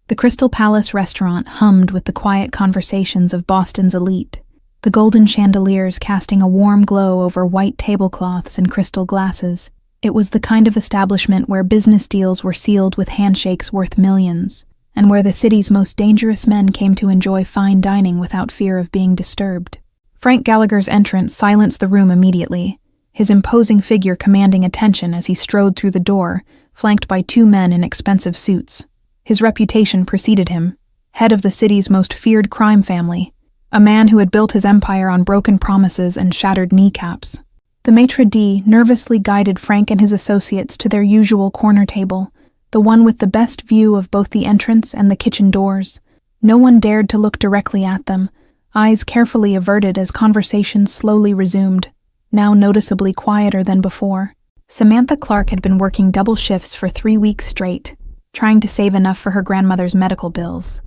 The Crystal Palace restaurant hummed with the quiet conversations of Boston's elite, the golden chandeliers casting a warm glow over white tablecloths and crystal glasses. It was the kind of establishment where business deals were sealed with handshakes worth millions, and where the city's most dangerous men came to enjoy fine dining without fear of being disturbed. Frank Gallagher's entrance silenced the room immediately, his imposing figure commanding attention as he strode through the door, flanked by two men in expensive suits. His reputation preceded him, head of the city's most feared crime family, a man who had built his empire on broken promises and shattered kneecaps. The maitre d' nervously guided Frank and his associates to their usual corner table, the one with the best view of both the entrance and the kitchen doors. No one dared to look directly at them, eyes carefully averted as conversation slowly resumed, now noticeably quieter than before. Samantha Clark had been working double shifts for 3 weeks straight, trying to save enough for her grandmother's medical bills.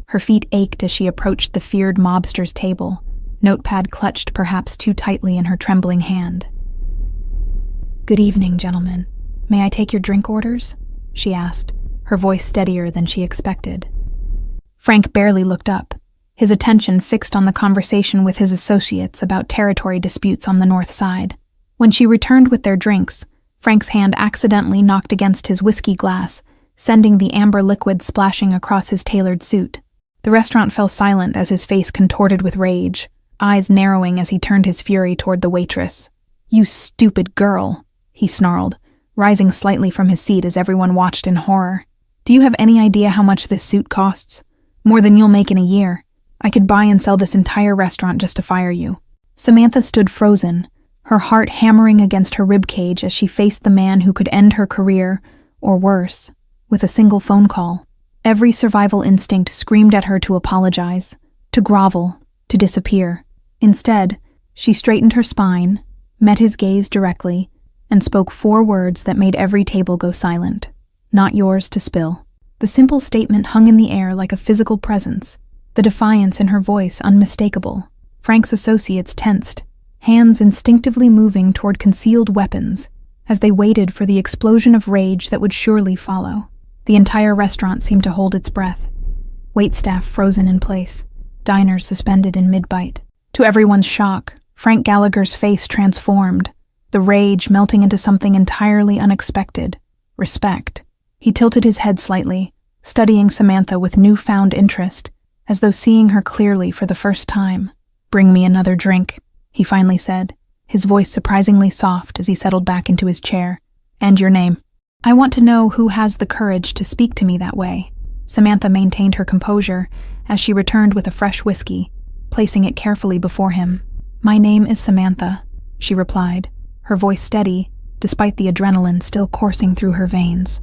Her feet ached as she approached the feared mobster's table, notepad clutched perhaps too tightly in her trembling hand. "Good evening, gentlemen. May I take your drink orders?" she asked, her voice steadier than she expected. Frank barely looked up, his attention fixed on the conversation with his associates about territory disputes on the north side. When she returned with their drinks, Frank's hand accidentally knocked against his whiskey glass, sending the amber liquid splashing across his tailored suit. The restaurant fell silent as his face contorted with rage, eyes narrowing as he turned his fury toward the waitress. "You stupid girl," he snarled, rising slightly from his seat as everyone watched in horror. "Do you have any idea how much this suit costs? More than you'll make in a year. I could buy and sell this entire restaurant just to fire you." Samantha stood frozen, her heart hammering against her ribcage as she faced the man who could end her career, or worse, with a single phone call. Every survival instinct screamed at her to apologize, to grovel, to disappear. Instead, she straightened her spine, met his gaze directly, and spoke 4 words that made every table go silent. "Not yours to spill." The simple statement hung in the air like a physical presence, the defiance in her voice unmistakable. Frank's associates tensed, hands instinctively moving toward concealed weapons, as they waited for the explosion of rage that would surely follow. The entire restaurant seemed to hold its breath, waitstaff frozen in place, diners suspended in mid-bite. To everyone's shock, Frank Gallagher's face transformed, the rage melting into something entirely unexpected: respect. He tilted his head slightly, studying Samantha with newfound interest, as though seeing her clearly for the first time. "Bring me another drink," he finally said, his voice surprisingly soft as he settled back into his chair. "And your name." "I want to know who has the courage to speak to me that way." Samantha maintained her composure as she returned with a fresh whiskey, placing it carefully before him. "My name is Samantha," she replied, her voice steady, despite the adrenaline still coursing through her veins.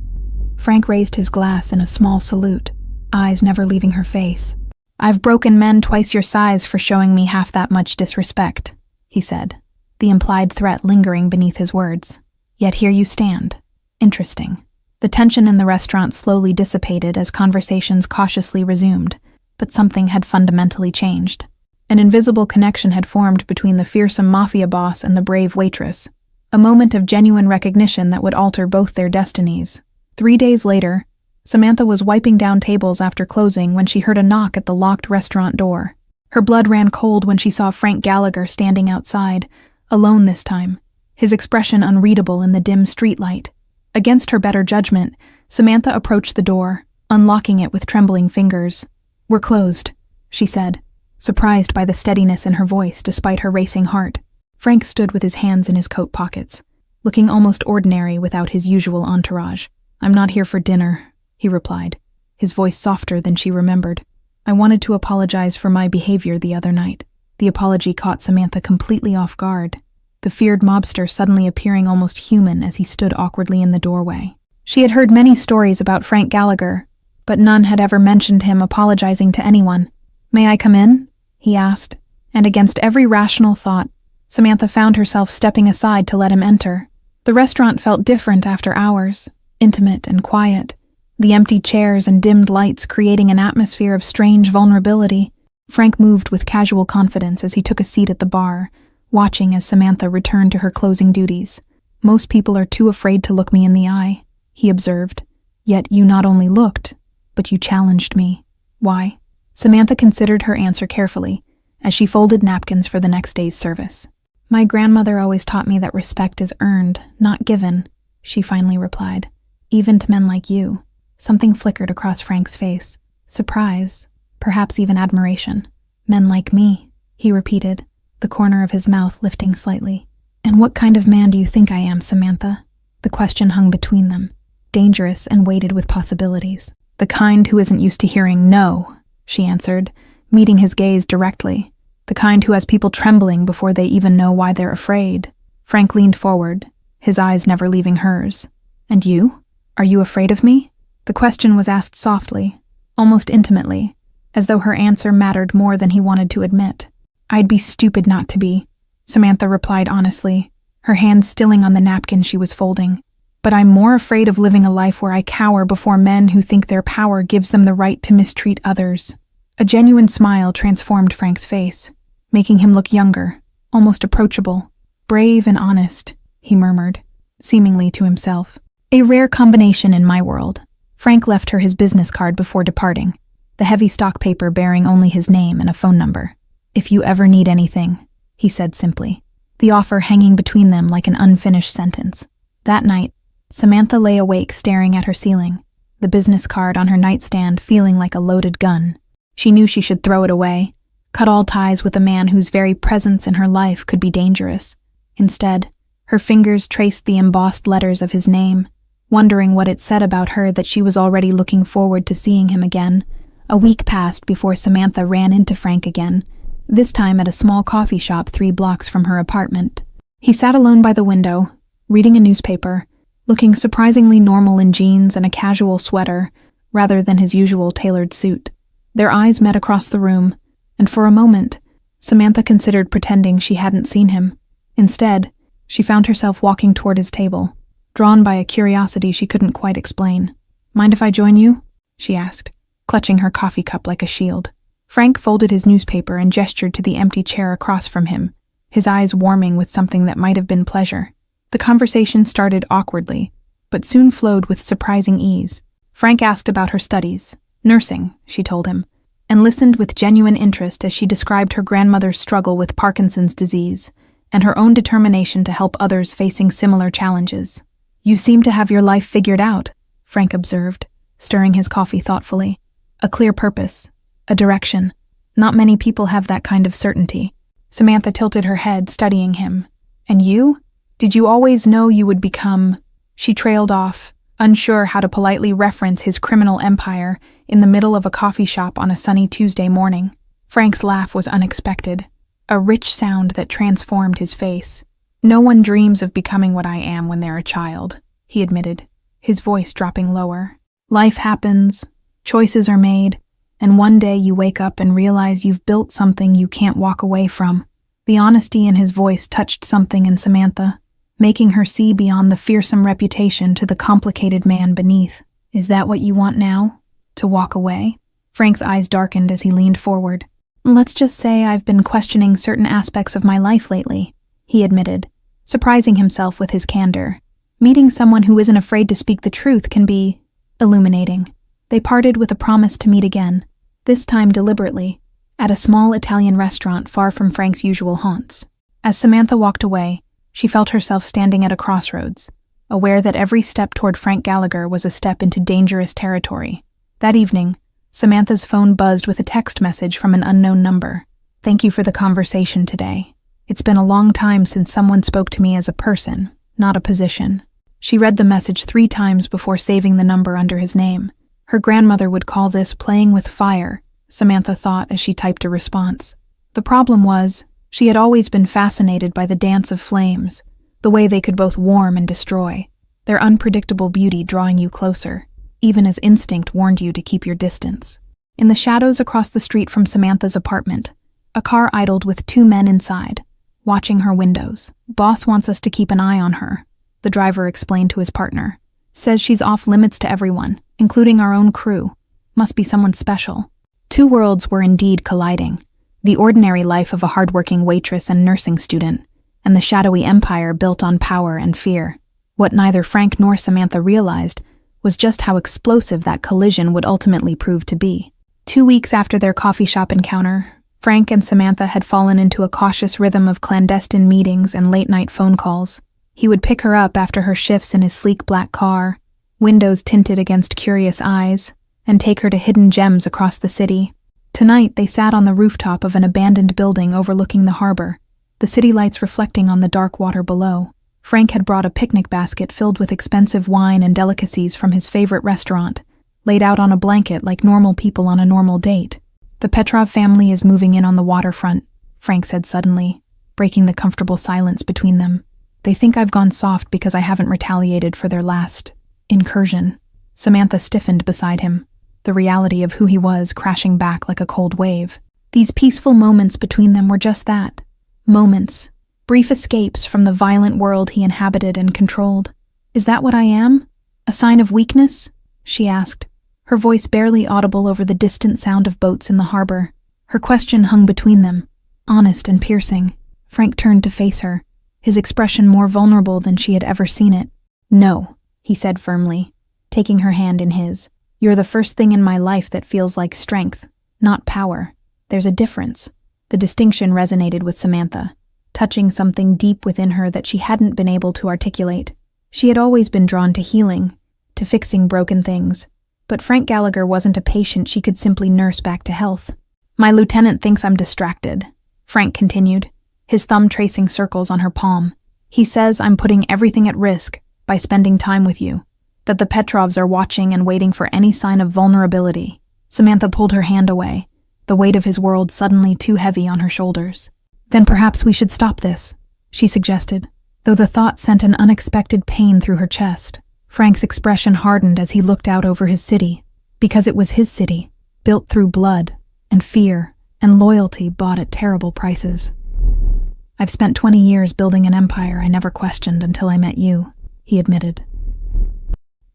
Frank raised his glass in a small salute, eyes never leaving her face. "I've broken men twice your size for showing me half that much disrespect," he said, the implied threat lingering beneath his words. "Yet here you stand. Interesting." The tension in the restaurant slowly dissipated as conversations cautiously resumed, but something had fundamentally changed. An invisible connection had formed between the fearsome Mafia boss and the brave waitress, a moment of genuine recognition that would alter both their destinies. 3 days later, Samantha was wiping down tables after closing when she heard a knock at the locked restaurant door. Her blood ran cold when she saw Frank Gallagher standing outside, alone this time, his expression unreadable in the dim streetlight. Against her better judgment, Samantha approached the door, unlocking it with trembling fingers. "We're closed," she said, surprised by the steadiness in her voice despite her racing heart. Frank stood with his hands in his coat pockets, looking almost ordinary without his usual entourage. "I'm not here for dinner," he replied, his voice softer than she remembered. "I wanted to apologize for my behavior the other night." The apology caught Samantha completely off guard, the feared mobster suddenly appearing almost human as he stood awkwardly in the doorway. She had heard many stories about Frank Gallagher, but none had ever mentioned him apologizing to anyone. "May I come in?" he asked, and against every rational thought, Samantha found herself stepping aside to let him enter. The restaurant felt different after hours, intimate and quiet, the empty chairs and dimmed lights creating an atmosphere of strange vulnerability. Frank moved with casual confidence as he took a seat at the bar, watching as Samantha returned to her closing duties. "Most people are too afraid to look me in the eye," he observed. "Yet you not only looked, but you challenged me. Why? Samantha considered her answer carefully as she folded napkins for the next day's service. My grandmother always taught me that respect is earned, not given, she finally replied. Even to men like you. Something flickered across Frank's face. Surprise, perhaps even admiration. Men like me, he repeated, the corner of his mouth lifting slightly. And what kind of man do you think I am, Samantha? The question hung between them, dangerous and weighted with possibilities. The kind who isn't used to hearing no, she answered, meeting his gaze directly. The kind who has people trembling before they even know why they're afraid. Frank leaned forward, his eyes never leaving hers. And you? Are you afraid of me? The question was asked softly, almost intimately, as though her answer mattered more than he wanted to admit. I'd be stupid not to be, Samantha replied honestly, her hand stilling on the napkin she was folding. But I'm more afraid of living a life where I cower before men who think their power gives them the right to mistreat others. A genuine smile transformed Frank's face, making him look younger, almost approachable. Brave and honest, he murmured, seemingly to himself. A rare combination in my world. Frank left her his business card before departing, the heavy stock paper bearing only his name and a phone number. If you ever need anything, he said simply, the offer hanging between them like an unfinished sentence. That night, Samantha lay awake staring at her ceiling, the business card on her nightstand feeling like a loaded gun. She knew she should throw it away, cut all ties with a man whose very presence in her life could be dangerous. Instead, her fingers traced the embossed letters of his name, wondering what it said about her that she was already looking forward to seeing him again. A week passed before Samantha ran into Frank again, this time at a small coffee shop 3 blocks from her apartment. He sat alone by the window, reading a newspaper, looking surprisingly normal in jeans and a casual sweater, rather than his usual tailored suit. Their eyes met across the room, and for a moment, Samantha considered pretending she hadn't seen him. Instead, she found herself walking toward his table, drawn by a curiosity she couldn't quite explain. Mind if I join you? She asked, clutching her coffee cup like a shield. Frank folded his newspaper and gestured to the empty chair across from him, his eyes warming with something that might have been pleasure. The conversation started awkwardly, but soon flowed with surprising ease. Frank asked about her studies. Nursing, she told him, and listened with genuine interest as she described her grandmother's struggle with Parkinson's disease and her own determination to help others facing similar challenges. You seem to have your life figured out, Frank observed, stirring his coffee thoughtfully. A clear purpose, a direction. Not many people have that kind of certainty. Samantha tilted her head, studying him. And you? Did you always know you would become... She trailed off, unsure how to politely reference his criminal empire in the middle of a coffee shop on a sunny Tuesday morning. Frank's laugh was unexpected, a rich sound that transformed his face. No one dreams of becoming what I am when they're a child, he admitted, his voice dropping lower. Life happens, choices are made, and one day you wake up and realize you've built something you can't walk away from. The honesty in his voice touched something in Samantha, making her see beyond the fearsome reputation to the complicated man beneath. Is that what you want now? To walk away? Frank's eyes darkened as he leaned forward. Let's just say I've been questioning certain aspects of my life lately, he admitted, surprising himself with his candor. Meeting someone who isn't afraid to speak the truth can be illuminating. They parted with a promise to meet again, this time deliberately, at a small Italian restaurant far from Frank's usual haunts. As Samantha walked away, she felt herself standing at a crossroads, aware that every step toward Frank Gallagher was a step into dangerous territory. That evening, Samantha's phone buzzed with a text message from an unknown number. Thank you for the conversation today. It's been a long time since someone spoke to me as a person, not a position. She read the message 3 times before saving the number under his name. Her grandmother would call this playing with fire, Samantha thought as she typed a response. The problem was, she had always been fascinated by the dance of flames, the way they could both warm and destroy, their unpredictable beauty drawing you closer, even as instinct warned you to keep your distance. In the shadows across the street from Samantha's apartment, a car idled with 2 men inside, watching her windows. Boss wants us to keep an eye on her, the driver explained to his partner. Says she's off limits to everyone, including our own crew. Must be someone special. 2 worlds were indeed colliding. The ordinary life of a hardworking waitress and nursing student, and the shadowy empire built on power and fear. What neither Frank nor Samantha realized was just how explosive that collision would ultimately prove to be. 2 weeks after their coffee shop encounter, Frank and Samantha had fallen into a cautious rhythm of clandestine meetings and late-night phone calls. He would pick her up after her shifts in his sleek black car, windows tinted against curious eyes, and take her to hidden gems across the city. Tonight, they sat on the rooftop of an abandoned building overlooking the harbor, the city lights reflecting on the dark water below. Frank had brought a picnic basket filled with expensive wine and delicacies from his favorite restaurant, laid out on a blanket like normal people on a normal date. "The Petrov family is moving in on the waterfront," Frank said suddenly, breaking the comfortable silence between them. "They think I've gone soft because I haven't retaliated for their last incursion." Samantha stiffened beside him, the reality of who he was crashing back like a cold wave. These peaceful moments between them were just that. Moments. Brief escapes from the violent world he inhabited and controlled. "Is that what I am? A sign of weakness?" she asked, her voice barely audible over the distant sound of boats in the harbor. Her question hung between them, honest and piercing. Frank turned to face her, his expression more vulnerable than she had ever seen it. "No," he said firmly, taking her hand in his. "You're the first thing in my life that feels like strength, not power. There's a difference." The distinction resonated with Samantha, touching something deep within her that she hadn't been able to articulate. She had always been drawn to healing, to fixing broken things, but Frank Gallagher wasn't a patient she could simply nurse back to health. "My lieutenant thinks I'm distracted," Frank continued, his thumb tracing circles on her palm. "He says I'm putting everything at risk by spending time with you, that the Petrovs are watching and waiting for any sign of vulnerability." Samantha pulled her hand away, the weight of his world suddenly too heavy on her shoulders. "Then perhaps we should stop this," she suggested, though the thought sent an unexpected pain through her chest. Frank's expression hardened as he looked out over his city, because it was his city, built through blood and fear and loyalty bought at terrible prices. "I've spent 20 years building an empire I never questioned until I met you," he admitted.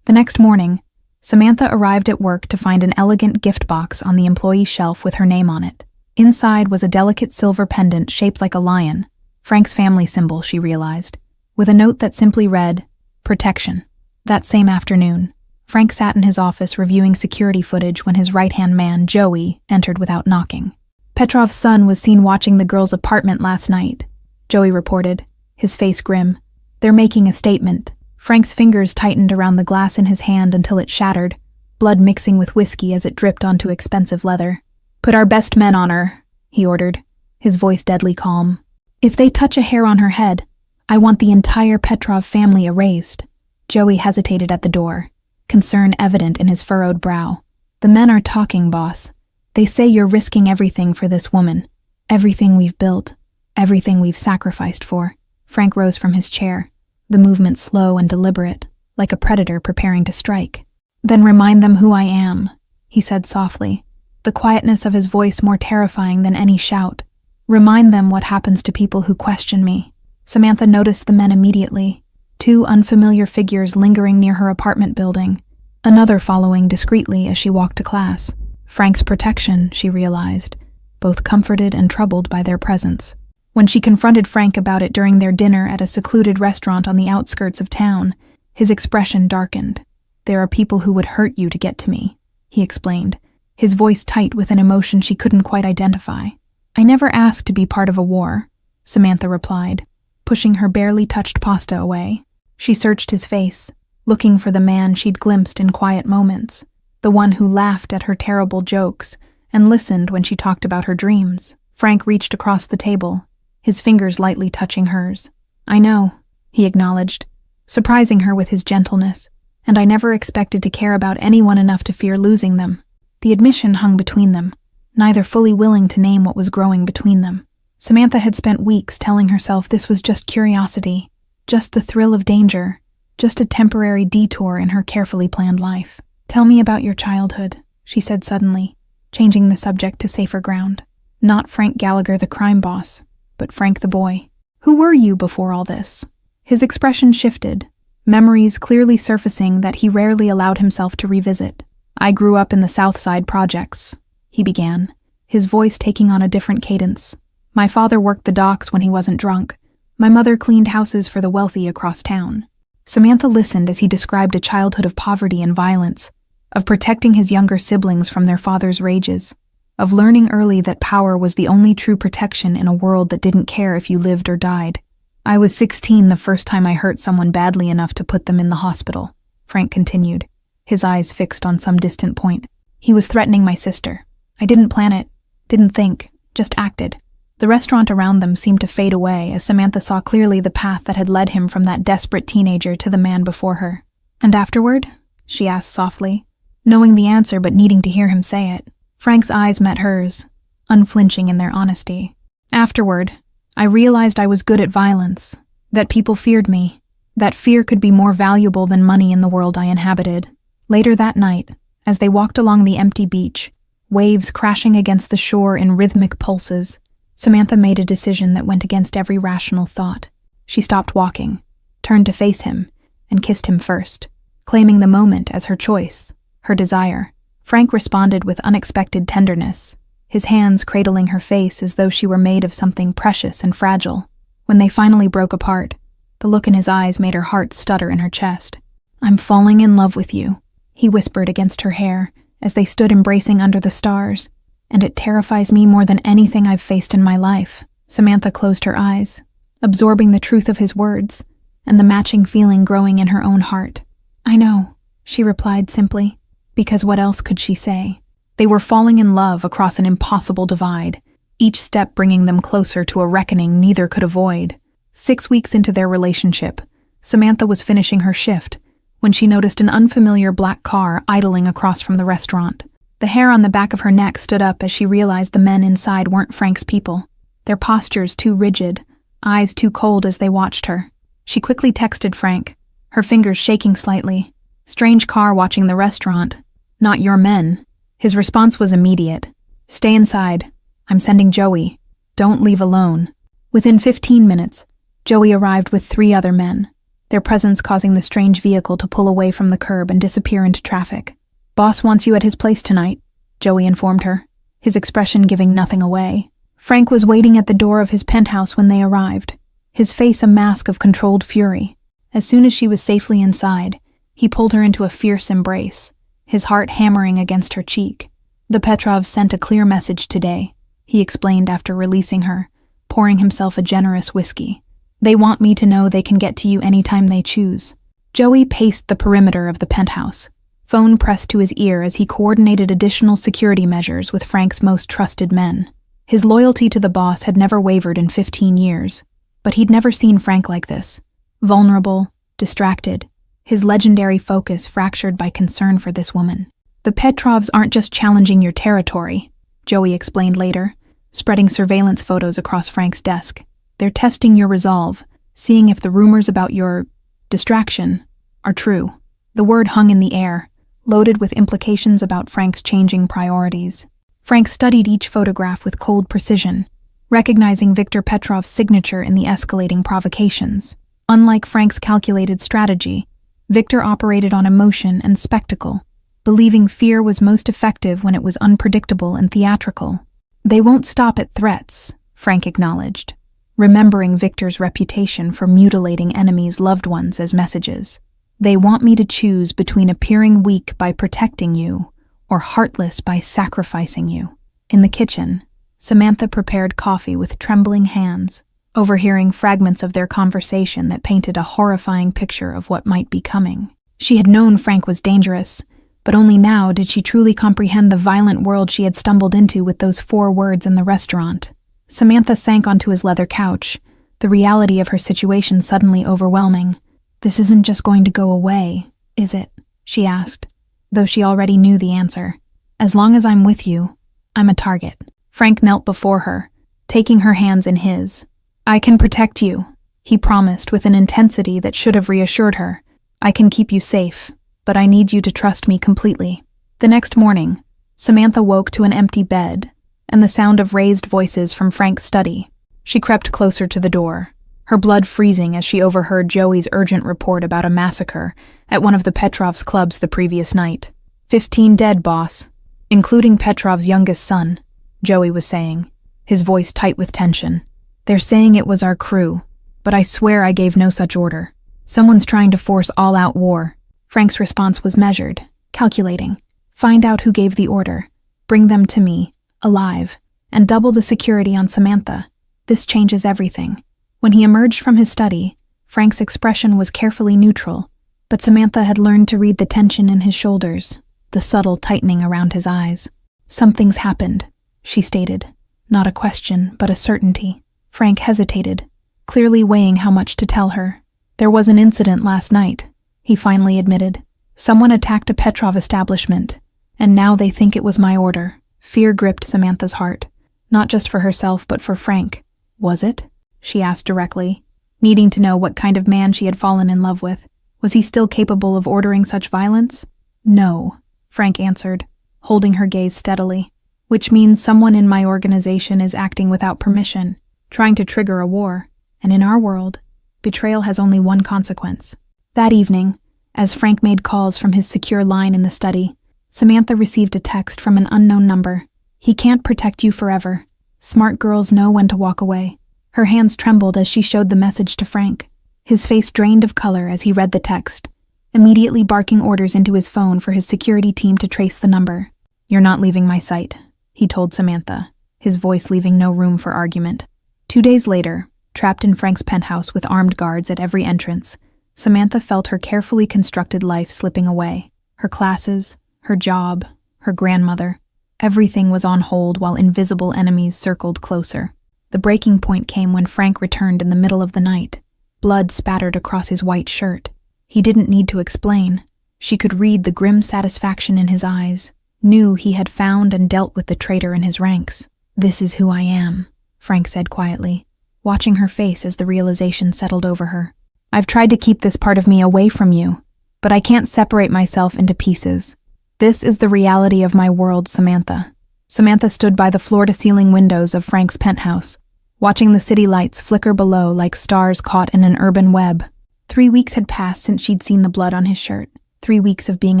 The next morning, Samantha arrived at work to find an elegant gift box on the employee shelf with her name on it. Inside was a delicate silver pendant shaped like a lion, Frank's family symbol, she realized, with a note that simply read, "Protection." That same afternoon, Frank sat in his office reviewing security footage when his right-hand man, Joey, entered without knocking. "Petrov's son was seen watching the girl's apartment last night," Joey reported, his face grim. "They're making a statement." Frank's fingers tightened around the glass in his hand until it shattered, blood mixing with whiskey as it dripped onto expensive leather. "Put our best men on her," he ordered, his voice deadly calm. "If they touch a hair on her head, I want the entire Petrov family erased." Joey hesitated at the door, concern evident in his furrowed brow. "The men are talking, boss. They say you're risking everything for this woman. Everything we've built, everything we've sacrificed for." Frank rose from his chair, the movement slow and deliberate, like a predator preparing to strike. "Then remind them who I am," he said softly, the quietness of his voice more terrifying than any shout. "Remind them what happens to people who question me." Samantha noticed the men immediately, 2 unfamiliar figures lingering near her apartment building, another following discreetly as she walked to class. Frank's protection, she realized, both comforted and troubled by their presence. When she confronted Frank about it during their dinner at a secluded restaurant on the outskirts of town, his expression darkened. "There are people who would hurt you to get to me," he explained, his voice tight with an emotion she couldn't quite identify. "I never asked to be part of a war," Samantha replied, pushing her barely touched pasta away. She searched his face, looking for the man she'd glimpsed in quiet moments, the one who laughed at her terrible jokes and listened when she talked about her dreams. Frank reached across the table, his fingers lightly touching hers. "I know," he acknowledged, surprising her with his gentleness, "and I never expected to care about anyone enough to fear losing them." The admission hung between them, neither fully willing to name what was growing between them. Samantha had spent weeks telling herself this was just curiosity, just the thrill of danger, just a temporary detour in her carefully planned life. "Tell me about your childhood," she said suddenly, changing the subject to safer ground. Not Frank Gallagher the crime boss, but Frank the boy. "Who were you before all this?" His expression shifted, memories clearly surfacing that he rarely allowed himself to revisit. "I grew up in the South Side projects," he began, his voice taking on a different cadence. "My father worked the docks when he wasn't drunk. My mother cleaned houses for the wealthy across town." Samantha listened as he described a childhood of poverty and violence, of protecting his younger siblings from their father's rages, of learning early that power was the only true protection in a world that didn't care if you lived or died. "I was 16 the first time I hurt someone badly enough to put them in the hospital," Frank continued, his eyes fixed on some distant point. "He was threatening my sister. I didn't plan it, didn't think, just acted." The restaurant around them seemed to fade away as Samantha saw clearly the path that had led him from that desperate teenager to the man before her. "And afterward?" she asked softly, knowing the answer but needing to hear him say it. Frank's eyes met hers, unflinching in their honesty. "Afterward, I realized I was good at violence, that people feared me, that fear could be more valuable than money in the world I inhabited." Later that night, as they walked along the empty beach, waves crashing against the shore in rhythmic pulses, Samantha made a decision that went against every rational thought. She stopped walking, turned to face him, and kissed him first, claiming the moment as her choice, her desire. Frank responded with unexpected tenderness, his hands cradling her face as though she were made of something precious and fragile. When they finally broke apart, the look in his eyes made her heart stutter in her chest. "I'm falling in love with you," he whispered against her hair as they stood embracing under the stars, "and it terrifies me more than anything I've faced in my life." Samantha closed her eyes, absorbing the truth of his words, and the matching feeling growing in her own heart. "I know," she replied simply, because what else could she say? They were falling in love across an impossible divide, each step bringing them closer to a reckoning neither could avoid. 6 weeks into their relationship, Samantha was finishing her shift when she noticed an unfamiliar black car idling across from the restaurant. The hair on the back of her neck stood up as she realized the men inside weren't Frank's people, their postures too rigid, eyes too cold as they watched her. She quickly texted Frank, her fingers shaking slightly. "Strange car watching the restaurant. Not your men." His response was immediate. "Stay inside. I'm sending Joey. Don't leave alone." Within 15 minutes, Joey arrived with 3 other men, their presence causing the strange vehicle to pull away from the curb and disappear into traffic. "Boss wants you at his place tonight," Joey informed her, his expression giving nothing away. Frank was waiting at the door of his penthouse when they arrived, his face a mask of controlled fury. As soon as she was safely inside, he pulled her into a fierce embrace, his heart hammering against her cheek. "The Petrovs sent a clear message today," he explained after releasing her, pouring himself a generous whiskey. "They want me to know they can get to you anytime they choose." Joey paced the perimeter of the penthouse, phone pressed to his ear as he coordinated additional security measures with Frank's most trusted men. His loyalty to the boss had never wavered in 15 years, but he'd never seen Frank like this. Vulnerable, distracted, his legendary focus fractured by concern for this woman. "The Petrovs aren't just challenging your territory," Joey explained later, spreading surveillance photos across Frank's desk. "They're testing your resolve, seeing if the rumors about your distraction are true." The word hung in the air, loaded with implications about Frank's changing priorities. Frank studied each photograph with cold precision, recognizing Viktor Petrov's signature in the escalating provocations. Unlike Frank's calculated strategy, Viktor operated on emotion and spectacle, believing fear was most effective when it was unpredictable and theatrical. "They won't stop at threats," Frank acknowledged, remembering Viktor's reputation for mutilating enemies' loved ones as messages. "They want me to choose between appearing weak by protecting you or heartless by sacrificing you." In the kitchen, Samantha prepared coffee with trembling hands, overhearing fragments of their conversation that painted a horrifying picture of what might be coming. She had known Frank was dangerous, but only now did she truly comprehend the violent world she had stumbled into with those 4 words in the restaurant. Samantha sank onto his leather couch, the reality of her situation suddenly overwhelming. "This isn't just going to go away, is it?" she asked, though she already knew the answer. "As long as I'm with you, I'm a target." Frank knelt before her, taking her hands in his. "I can protect you," he promised with an intensity that should have reassured her. "I can keep you safe, but I need you to trust me completely." The next morning, Samantha woke to an empty bed and the sound of raised voices from Frank's study. She crept closer to the door, her blood freezing as she overheard Joey's urgent report about a massacre at one of the Petrovs' clubs the previous night. 15 dead, boss, including Petrov's youngest son, Joey was saying, his voice tight with tension. "They're saying it was our crew, but I swear I gave no such order." Someone's trying to force all-out war. Frank's response was measured, calculating. Find out who gave the order. Bring them to me, alive, and double the security on Samantha. This changes everything. When he emerged from his study, Frank's expression was carefully neutral, but Samantha had learned to read the tension in his shoulders, the subtle tightening around his eyes. Something's happened, she stated. Not a question, but a certainty. Frank hesitated, clearly weighing how much to tell her. There was an incident last night, he finally admitted. Someone attacked a Petrov establishment, and now they think it was my order. Fear gripped Samantha's heart, not just for herself but for Frank. Was it? She asked directly, needing to know what kind of man she had fallen in love with. Was he still capable of ordering such violence? No, Frank answered, holding her gaze steadily. Which means someone in my organization is acting without permission, trying to trigger a war. And in our world, betrayal has only one consequence. That evening, as Frank made calls from his secure line in the study, Samantha received a text from an unknown number. He can't protect you forever. Smart girls know when to walk away. Her hands trembled as she showed the message to Frank. His face drained of color as he read the text, immediately barking orders into his phone for his security team to trace the number. You're not leaving my sight, he told Samantha, his voice leaving no room for argument. 2 days later, trapped in Frank's penthouse with armed guards at every entrance, Samantha felt her carefully constructed life slipping away. Her classes, her job, her grandmother. Everything was on hold while invisible enemies circled closer. The breaking point came when Frank returned in the middle of the night. Blood spattered across his white shirt. He didn't need to explain. She could read the grim satisfaction in his eyes, knew he had found and dealt with the traitor in his ranks. This is who I am, Frank said quietly, watching her face as the realization settled over her. I've tried to keep this part of me away from you, but I can't separate myself into pieces. This is the reality of my world, Samantha. Samantha stood by the floor-to-ceiling windows of Frank's penthouse, watching the city lights flicker below like stars caught in an urban web. 3 weeks had passed since she'd seen the blood on his shirt. 3 weeks of being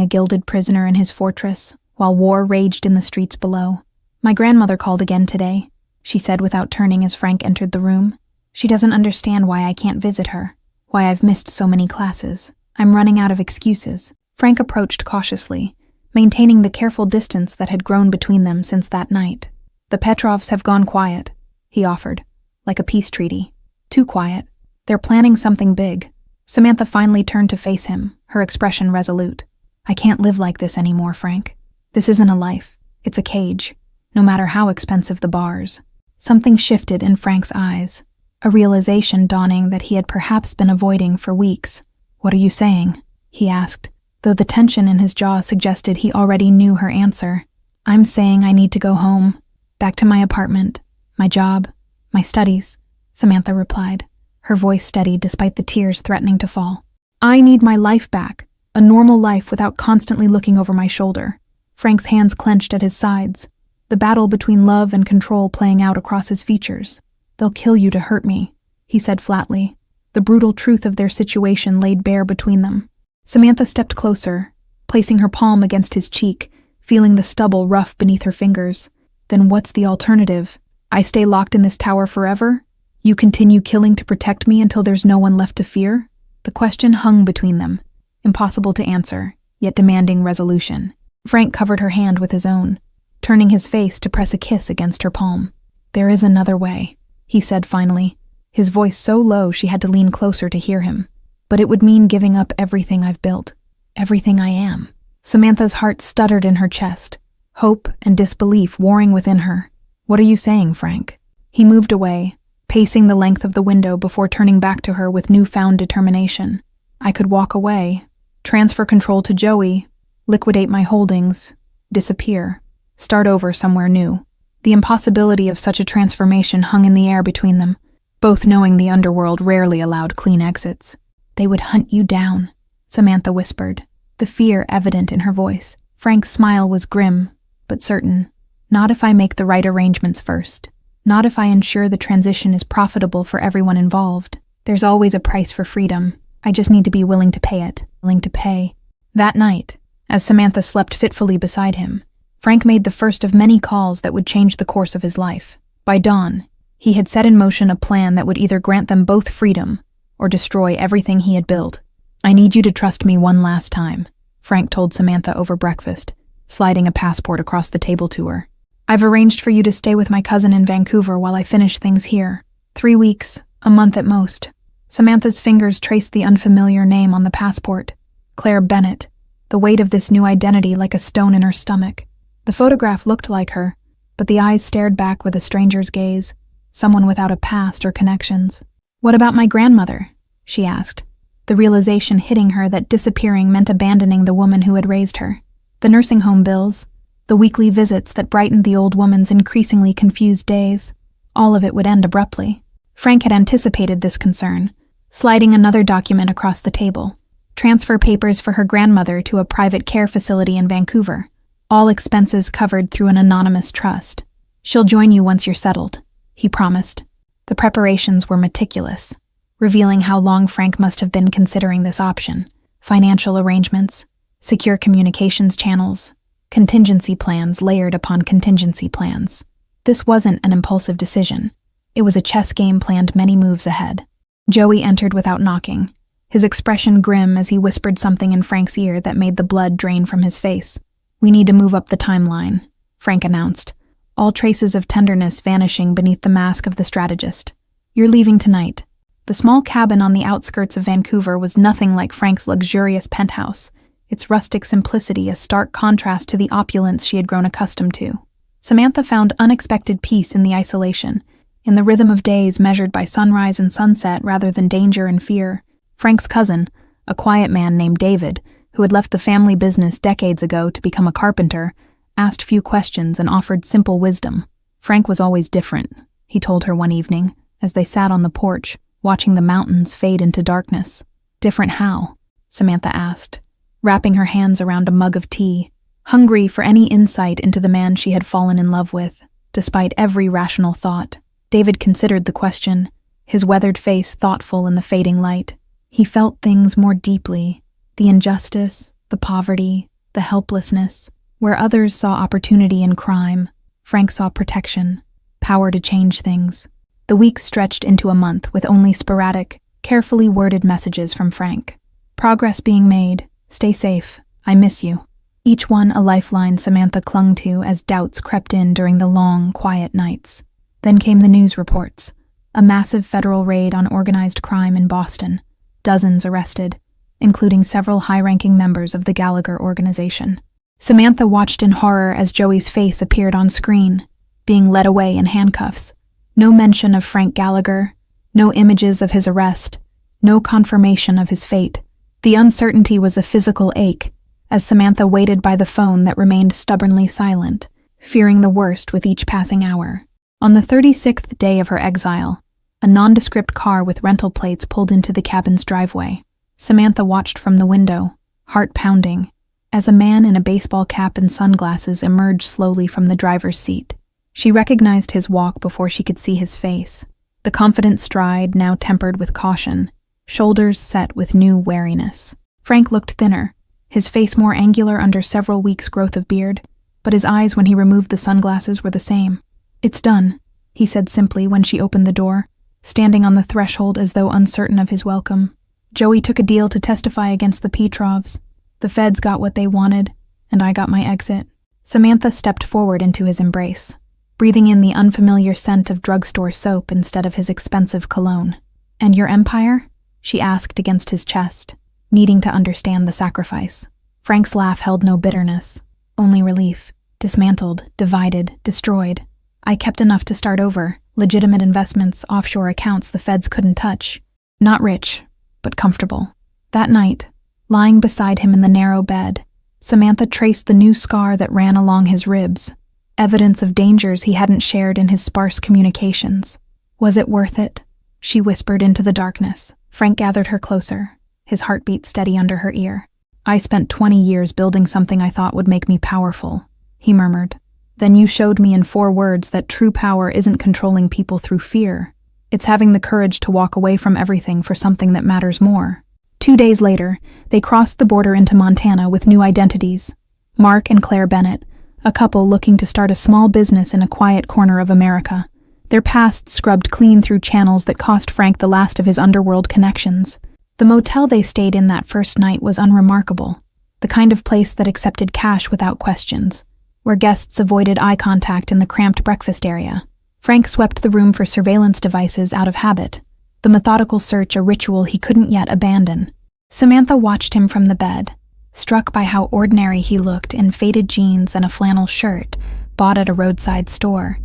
a gilded prisoner in his fortress, while war raged in the streets below. My grandmother called again today, she said without turning as Frank entered the room. She doesn't understand why I can't visit her, why I've missed so many classes. I'm running out of excuses. Frank approached cautiously, maintaining the careful distance that had grown between them since that night. The Petrovs have gone quiet, he offered, like a peace treaty. Too quiet. They're planning something big. Samantha finally turned to face him, her expression resolute. I can't live like this anymore, Frank. This isn't a life. It's a cage, no matter how expensive the bars. Something shifted in Frank's eyes, a realization dawning that he had perhaps been avoiding for weeks. What are you saying? He asked, though the tension in his jaw suggested he already knew her answer. I'm saying I need to go home, back to my apartment, my job, my studies, Samantha replied, her voice steady despite the tears threatening to fall. I need my life back, a normal life without constantly looking over my shoulder. Frank's hands clenched at his sides, the battle between love and control playing out across his features. They'll kill you to hurt me, he said flatly, the brutal truth of their situation laid bare between them. Samantha stepped closer, placing her palm against his cheek, feeling the stubble rough beneath her fingers. Then what's the alternative? I stay locked in this tower forever? You continue killing to protect me until there's no one left to fear? The question hung between them, impossible to answer, yet demanding resolution. Frank covered her hand with his own, turning his face to press a kiss against her palm. There is another way, he said finally, his voice so low she had to lean closer to hear him. But it would mean giving up everything I've built, everything I am. Samantha's heart stuttered in her chest, hope and disbelief warring within her. What are you saying, Frank? He moved away, pacing the length of the window before turning back to her with newfound determination. I could walk away, transfer control to Joey, liquidate my holdings, disappear, start over somewhere new. The impossibility of such a transformation hung in the air between them, both knowing the underworld rarely allowed clean exits. They would hunt you down, Samantha whispered, the fear evident in her voice. Frank's smile was grim, but certain. Not if I make the right arrangements first. Not if I ensure the transition is profitable for everyone involved. There's always a price for freedom. I just need to be willing to pay it. Willing to pay. That night, as Samantha slept fitfully beside him, Frank made the first of many calls that would change the course of his life. By dawn, he had set in motion a plan that would either grant them both freedom or destroy everything he had built. "I need you to trust me one last time," Frank told Samantha over breakfast, sliding a passport across the table to her. "I've arranged for you to stay with my cousin in Vancouver while I finish things here. 3 weeks, a month at most." Samantha's fingers traced the unfamiliar name on the passport. Claire Bennett, the weight of this new identity like a stone in her stomach. The photograph looked like her, but the eyes stared back with a stranger's gaze, someone without a past or connections. "What about my grandmother?" she asked, the realization hitting her that disappearing meant abandoning the woman who had raised her. The nursing home bills, the weekly visits that brightened the old woman's increasingly confused days, all of it would end abruptly. Frank had anticipated this concern, sliding another document across the table. Transfer papers for her grandmother to a private care facility in Vancouver. All expenses covered through an anonymous trust. "She'll join you once you're settled," he promised. The preparations were meticulous, revealing how long Frank must have been considering this option. Financial arrangements, secure communications channels, contingency plans layered upon contingency plans. This wasn't an impulsive decision. It was a chess game planned many moves ahead. Joey entered without knocking, his expression grim as he whispered something in Frank's ear that made the blood drain from his face. "We need to move up the timeline," Frank announced, all traces of tenderness vanishing beneath the mask of the strategist. "You're leaving tonight." The small cabin on the outskirts of Vancouver was nothing like Frank's luxurious penthouse, its rustic simplicity a stark contrast to the opulence she had grown accustomed to. Samantha found unexpected peace in the isolation, in the rhythm of days measured by sunrise and sunset rather than danger and fear. Frank's cousin, a quiet man named David, who had left the family business decades ago to become a carpenter, asked few questions and offered simple wisdom. Frank was always different, he told her one evening, as they sat on the porch, watching the mountains fade into darkness. "Different how?" Samantha asked, wrapping her hands around a mug of tea, hungry for any insight into the man she had fallen in love with, despite every rational thought. David considered the question, his weathered face thoughtful in the fading light. He felt things more deeply, the injustice, the poverty, the helplessness. Where others saw opportunity in crime, Frank saw protection, power to change things. The weeks stretched into a month with only sporadic, carefully worded messages from Frank. "Progress being made. Stay safe. I miss you." Each one a lifeline Samantha clung to as doubts crept in during the long, quiet nights. Then came the news reports. A massive federal raid on organized crime in Boston. Dozens arrested, including several high-ranking members of the Gallagher organization. Samantha watched in horror as Joey's face appeared on screen, being led away in handcuffs. No mention of Frank Gallagher, no images of his arrest, no confirmation of his fate. The uncertainty was a physical ache, as Samantha waited by the phone that remained stubbornly silent, fearing the worst with each passing hour. On the 36th day of her exile, a nondescript car with rental plates pulled into the cabin's driveway. Samantha watched from the window, heart pounding, as a man in a baseball cap and sunglasses emerged slowly from the driver's seat. She recognized his walk before she could see his face, the confident stride now tempered with caution, shoulders set with new wariness. Frank looked thinner, his face more angular under several weeks' growth of beard, but his eyes when he removed the sunglasses were the same. "It's done," he said simply when she opened the door, standing on the threshold as though uncertain of his welcome. "Joey took a deal to testify against the Petrovs. The feds got what they wanted, and I got my exit." Samantha stepped forward into his embrace, breathing in the unfamiliar scent of drugstore soap instead of his expensive cologne. "And your empire?" she asked against his chest, needing to understand the sacrifice. Frank's laugh held no bitterness, only relief. "Dismantled, divided, destroyed. I kept enough to start over, legitimate investments, offshore accounts the feds couldn't touch. Not rich, but comfortable." That night, lying beside him in the narrow bed, Samantha traced the new scar that ran along his ribs, evidence of dangers he hadn't shared in his sparse communications. "Was it worth it?" she whispered into the darkness. Frank gathered her closer, his heartbeat steady under her ear. "I spent 20 years building something I thought would make me powerful," he murmured. "Then you showed me in 4 words that true power isn't controlling people through fear. It's having the courage to walk away from everything for something that matters more." 2 days later, they crossed the border into Montana with new identities. Mark and Claire Bennett, a couple looking to start a small business in a quiet corner of America. their past scrubbed clean through channels that cost Frank the last of his underworld connections. The motel they stayed in that first night was unremarkable, the kind of place that accepted cash without questions, where guests avoided eye contact in the cramped breakfast area. Frank swept the room for surveillance devices out of habit, the methodical search a ritual he couldn't yet abandon. Samantha watched him from the bed, struck by how ordinary he looked in faded jeans and a flannel shirt bought at a roadside store.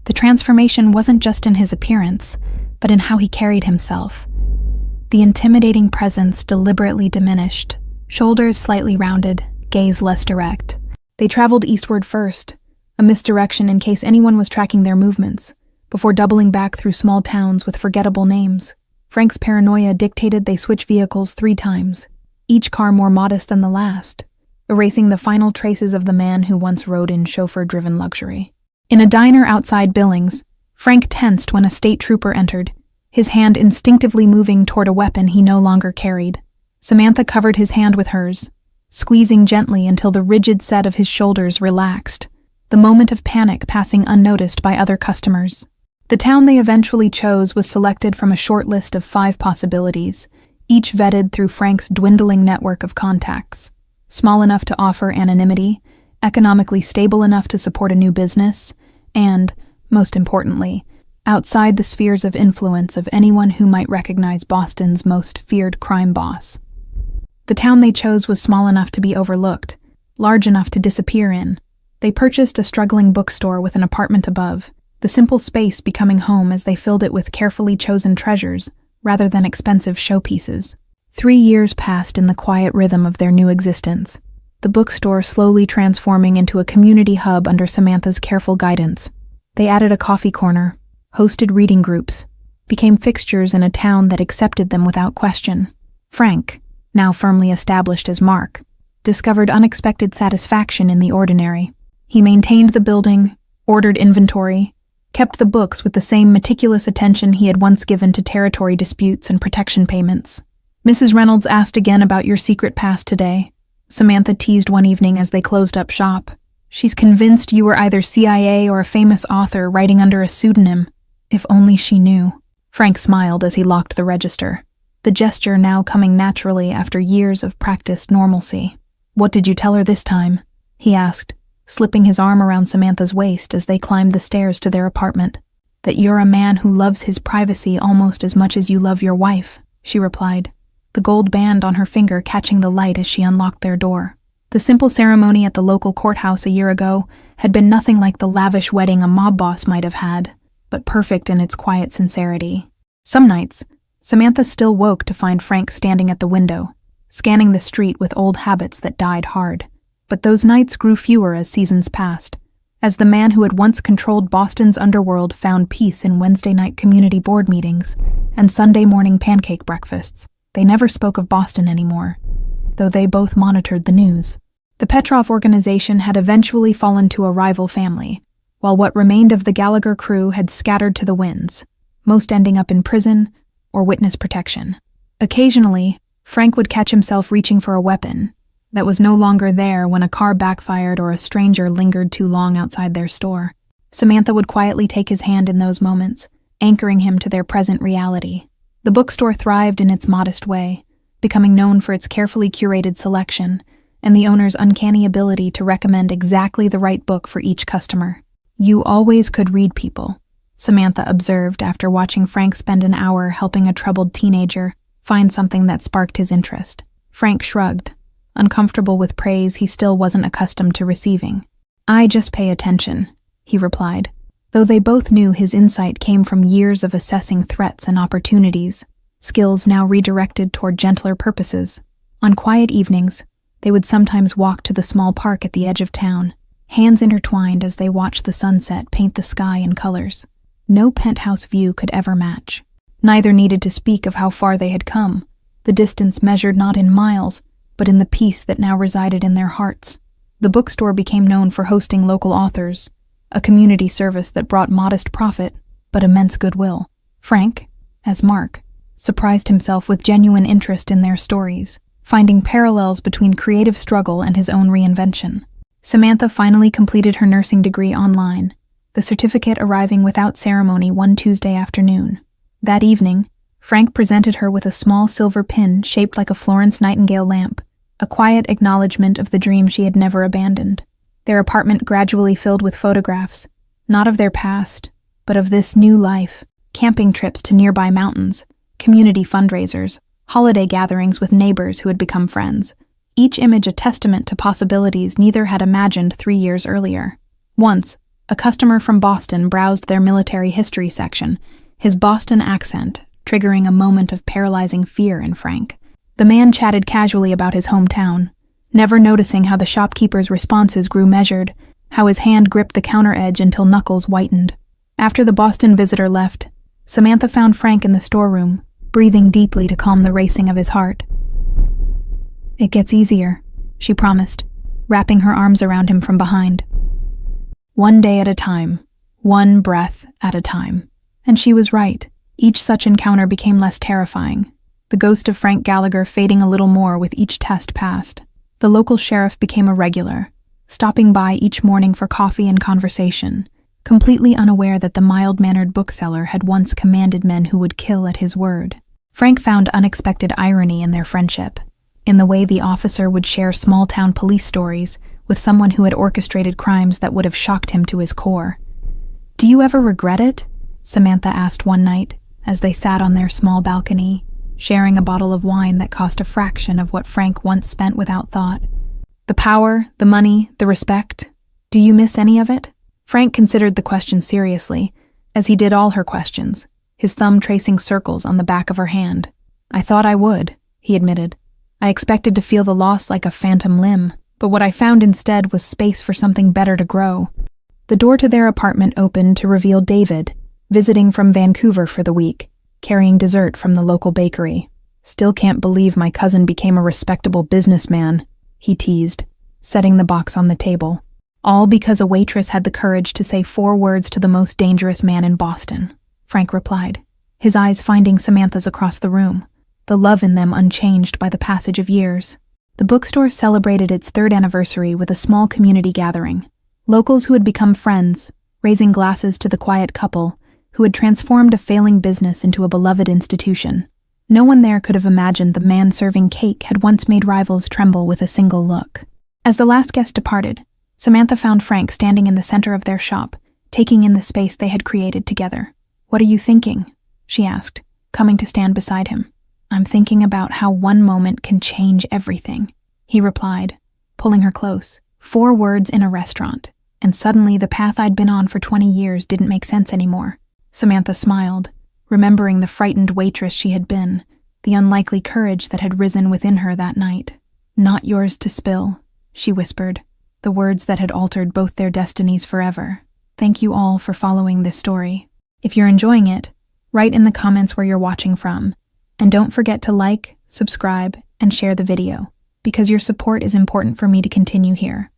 The transformation wasn't just in his appearance, but in how he carried himself. The intimidating presence deliberately diminished, shoulders slightly rounded, gaze less direct. They traveled eastward first, a misdirection in case anyone was tracking their movements, before doubling back through small towns with forgettable names. Frank's paranoia dictated they switch vehicles 3 times, each car more modest than the last, erasing the final traces of the man who once rode in chauffeur-driven luxury. In a diner outside Billings, Frank tensed when a state trooper entered, his hand instinctively moving toward a weapon he no longer carried. Samantha covered his hand with hers, squeezing gently until the rigid set of his shoulders relaxed, the moment of panic passing unnoticed by other customers. The town they eventually chose was selected from a short list of 5 possibilities, each vetted through Frank's dwindling network of contacts. Small enough to offer anonymity, economically stable enough to support a new business, and, most importantly, outside the spheres of influence of anyone who might recognize Boston's most feared crime boss. The town they chose was small enough to be overlooked, large enough to disappear in. They purchased a struggling bookstore with an apartment above, the simple space becoming home as they filled it with carefully chosen treasures rather than expensive showpieces. 3 years passed in the quiet rhythm of their new existence, the bookstore slowly transforming into a community hub under Samantha's careful guidance. They added a coffee corner, hosted reading groups, became fixtures in a town that accepted them without question. Frank, now firmly established as Mark, discovered unexpected satisfaction in the ordinary. He maintained the building, ordered inventory, kept the books with the same meticulous attention he had once given to territory disputes and protection payments. "Mrs. Reynolds asked again about your secret past today," Samantha teased one evening as they closed up shop. "She's convinced you were either CIA or a famous author writing under a pseudonym. If only she knew." Frank smiled as he locked the register, the gesture now coming naturally after years of practiced normalcy. "What did you tell her this time?" he asked, slipping his arm around Samantha's waist as they climbed the stairs to their apartment. "That you're a man who loves his privacy almost as much as you love your wife," she replied, the gold band on her finger catching the light as she unlocked their door. The simple ceremony at the local courthouse a year ago had been nothing like the lavish wedding a mob boss might have had, but perfect in its quiet sincerity. Some nights, Samantha still woke to find Frank standing at the window, scanning the street with old habits that died hard. But those nights grew fewer as seasons passed, as the man who had once controlled Boston's underworld found peace in Wednesday night community board meetings and Sunday morning pancake breakfasts. They never spoke of Boston anymore, though they both monitored the news. The Petrov organization had eventually fallen to a rival family, while what remained of the Gallagher crew had scattered to the winds, most ending up in prison or witness protection. Occasionally, Frank would catch himself reaching for a weapon that was no longer there when a car backfired or a stranger lingered too long outside their store. Samantha would quietly take his hand in those moments, anchoring him to their present reality. The bookstore thrived in its modest way, becoming known for its carefully curated selection and the owner's uncanny ability to recommend exactly the right book for each customer. "You always could read people," Samantha observed after watching Frank spend an hour helping a troubled teenager find something that sparked his interest. Frank shrugged, uncomfortable with praise he still wasn't accustomed to receiving. "I just pay attention," he replied, though they both knew his insight came from years of assessing threats and opportunities, skills now redirected toward gentler purposes. On quiet evenings, they would sometimes walk to the small park at the edge of town, hands intertwined as they watched the sunset paint the sky in colors. No penthouse view could ever match. Neither needed to speak of how far they had come, the distance measured not in miles, but in the peace that now resided in their hearts. The bookstore became known for hosting local authors, a community service that brought modest profit, but immense goodwill. Frank, as Mark, surprised himself with genuine interest in their stories, finding parallels between creative struggle and his own reinvention. Samantha finally completed her nursing degree online, the certificate arriving without ceremony one Tuesday afternoon. That evening, Frank presented her with a small silver pin shaped like a Florence Nightingale lamp, a quiet acknowledgement of the dream she had never abandoned. Their apartment gradually filled with photographs, not of their past, but of this new life, camping trips to nearby mountains, community fundraisers, holiday gatherings with neighbors who had become friends, each image a testament to possibilities neither had imagined 3 years earlier. Once, a customer from Boston browsed their military history section, his Boston accent triggering a moment of paralyzing fear in Frank. The man chatted casually about his hometown, never noticing how the shopkeeper's responses grew measured, how his hand gripped the counter edge until knuckles whitened. After the Boston visitor left, Samantha found Frank in the storeroom, breathing deeply to calm the racing of his heart. "It gets easier," she promised, wrapping her arms around him from behind. One day at a time, one breath at a time. And she was right. Each such encounter became less terrifying, the ghost of Frank Gallagher fading a little more with each test passed. The local sheriff became a regular, stopping by each morning for coffee and conversation, completely unaware that the mild-mannered bookseller had once commanded men who would kill at his word. Frank found unexpected irony in their friendship, in the way the officer would share small-town police stories with someone who had orchestrated crimes that would have shocked him to his core. "Do you ever regret it?" Samantha asked one night, as they sat on their small balcony, sharing a bottle of wine that cost a fraction of what Frank once spent without thought. "The power, the money, the respect. Do you miss any of it?" Frank considered the question seriously, as he did all her questions, his thumb tracing circles on the back of her hand. "I thought I would," he admitted. "I expected to feel the loss like a phantom limb, but what I found instead was space for something better to grow." The door to their apartment opened to reveal David, visiting from Vancouver for the week, carrying dessert from the local bakery. "Still can't believe my cousin became a respectable businessman," he teased, setting the box on the table. "All because a waitress had the courage to say 4 words to the most dangerous man in Boston," Frank replied, his eyes finding Samantha's across the room, the love in them unchanged by the passage of years. The bookstore celebrated its 3rd anniversary with a small community gathering. Locals who had become friends, raising glasses to the quiet couple who had transformed a failing business into a beloved institution. No one there could have imagined the man serving cake had once made rivals tremble with a single look. As the last guest departed, Samantha found Frank standing in the center of their shop, taking in the space they had created together. "What are you thinking?" she asked, coming to stand beside him. "I'm thinking about how one moment can change everything," he replied, pulling her close. 4 words in a restaurant, and suddenly the path I'd been on for 20 years didn't make sense anymore. Samantha smiled, remembering the frightened waitress she had been, the unlikely courage that had risen within her that night. "Not yours to spill," she whispered, the words that had altered both their destinies forever. Thank you all for following this story. If you're enjoying it, write in the comments where you're watching from, and don't forget to like, subscribe, and share the video, because your support is important for me to continue here.